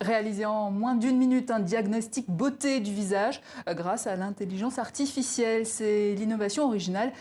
Réaliser en moins d'1 minute un diagnostic beauté du visage grâce à l'intelligence artificielle. C'est l'innovation originale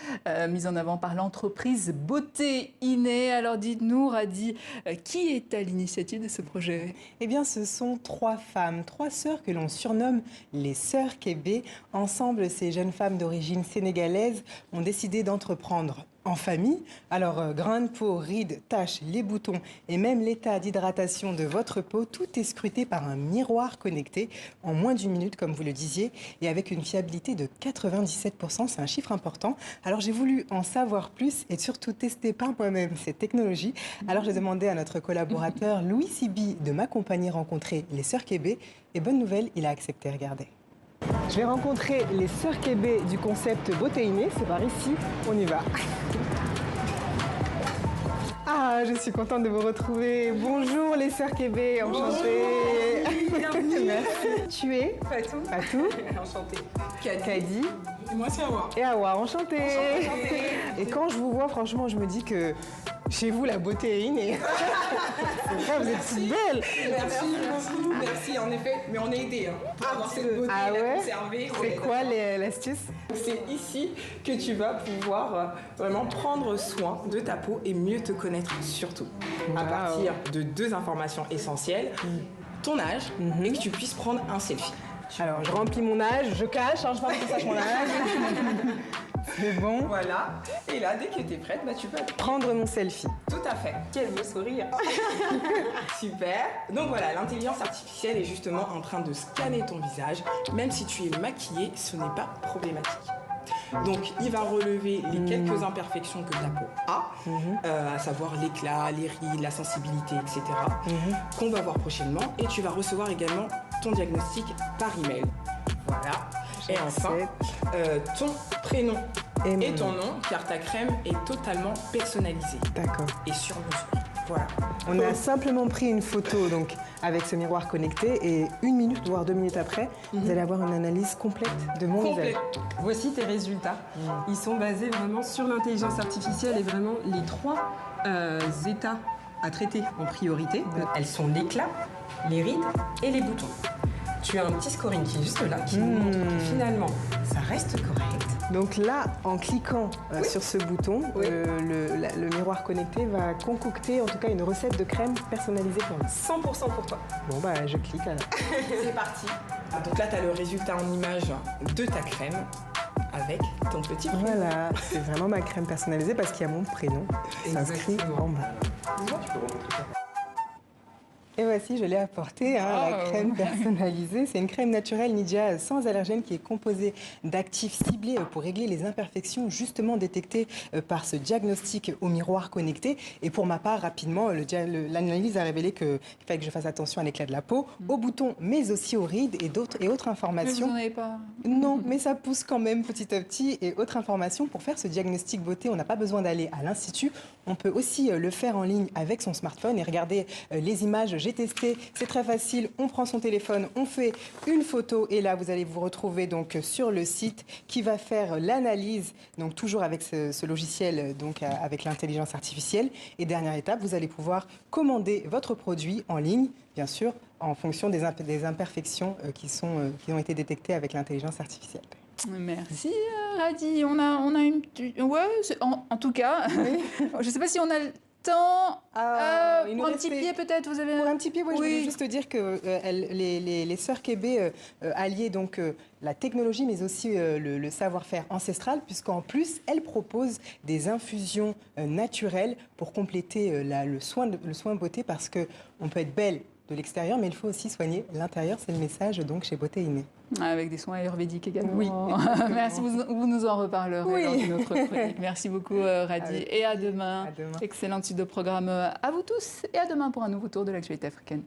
mise en avant par l'entreprise Beauté Innée. Alors dites-nous, Radi, qui est à l'initiative de ce projet? Eh bien, ce sont 3 femmes, 3 sœurs que l'on surnomme les sœurs Kébé. Ensemble, ces jeunes femmes d'origine sénégalaise ont décidé d'entreprendre en famille. Alors, grains de peau, rides, taches, les boutons et même l'état d'hydratation de votre peau, tout est scruté par un miroir connecté en moins d'1 minute, comme vous le disiez, et avec une fiabilité de 97%. C'est un chiffre important. Alors, j'ai voulu en savoir plus et surtout tester par moi-même cette technologie. Alors, j'ai demandé à notre collaborateur Louis Sibi de m'accompagner rencontrer les sœurs Kébé. Et bonne nouvelle, il a accepté. Regardez. Je vais rencontrer les sœurs Kébé du concept Beauté Innée. C'est par ici, on y va. Ah, je suis contente de vous retrouver. Bonjour les sœurs Kébé, enchantée. Bienvenue. Merci. Tu es Fatou. Fatou. Enchantée. Kadi. Et moi c'est Awa. Et Awa, enchantée. Et quand je vous vois, franchement, je me dis que chez vous, la beauté est innée. C'est vrai, vous êtes si belle. Merci beaucoup. Merci, en effet. Mais on est aidés pour avoir cette beauté Ah ouais? la conserver. C'est quoi l'astuce? C'est ici que tu vas pouvoir vraiment prendre soin de ta peau et mieux te connaître surtout. À partir de 2 informations essentielles. Ton âge et que tu puisses prendre un selfie. Alors, je remplis mon âge, je cache, je pense que ça mon âge. C'est bon. Voilà. Et là, dès que tu es prête, tu peux prendre mon selfie. Tout à fait. Quel beau sourire. Super. Donc voilà, l'intelligence artificielle est justement en train de scanner ton visage. Même si tu es maquillée, ce n'est pas problématique. Donc, il va relever les quelques imperfections que ta peau a, à savoir l'éclat, les rides, la sensibilité, etc., qu'on va voir prochainement. Et tu vas recevoir également ton diagnostic par email. Voilà. Et enfin, ton prénom et ton nom, car ta crème est totalement personnalisée. D'accord. Et sur mesure. Voilà. On a simplement pris une photo donc, avec ce miroir connecté et 1 minute, voire 2 minutes après, vous allez avoir une analyse complète de mon visage. Voici tes résultats. Ils sont basés vraiment sur l'intelligence artificielle et vraiment les 3 états à traiter en priorité. Elles sont l'éclat, les rides et les boutons. Tu as un petit scoring qui est juste là, qui nous montre que finalement, ça reste correct. Donc là, en cliquant sur ce bouton, le miroir connecté va concocter en tout cas une recette de crème personnalisée pour moi. 100% pour toi. Bon bah je clique alors. C'est parti. Donc là, tu as le résultat en image de ta crème avec ton petit prénom. Voilà, c'est vraiment ma crème personnalisée parce qu'il y a mon prénom inscrit en bas. Tu peux remontrer ça. Et voici, je l'ai apporté, la crème personnalisée. C'est une crème naturelle Nidia sans allergène qui est composée d'actifs ciblés pour régler les imperfections justement détectées par ce diagnostic au miroir connecté. Et pour ma part, rapidement, l'analyse a révélé qu'il fallait que je fasse attention à l'éclat de la peau, aux boutons, mais aussi aux rides et autres informations. Mais vous n'en avez pas? Non, mais ça pousse quand même petit à petit. Et autre information, pour faire ce diagnostic beauté, on n'a pas besoin d'aller à l'institut. On peut aussi le faire en ligne avec son smartphone et regarder les images. J'ai testé, c'est très facile. On prend son téléphone, on fait une photo et là, vous allez vous retrouver donc sur le site qui va faire l'analyse, donc toujours avec ce logiciel, donc avec l'intelligence artificielle. Et dernière étape, vous allez pouvoir commander votre produit en ligne, bien sûr, en fonction des imperfections qui ont été détectées avec l'intelligence artificielle. Merci Radi. On a une... Ouais, en tout cas, oui. Je ne sais pas si on a le temps. Pour un petit pied peut-être, vous avez... Pour un petit pied, oui. Je voulais juste dire que les sœurs Kébé alliaient donc la technologie, mais aussi le savoir-faire ancestral, puisqu'en plus, elles proposent des infusions naturelles pour compléter le soin beauté, parce qu'on peut être belle de l'extérieur, mais il faut aussi soigner l'intérieur. C'est le message donc chez Beauté Innée. Avec des soins ayurvédiques également. Oui. Merci, vous nous en reparlerez dans une autre chronique. Merci beaucoup Radi. Et à demain. Excellente suite de programme à vous tous. Et à demain pour un nouveau tour de l'actualité africaine.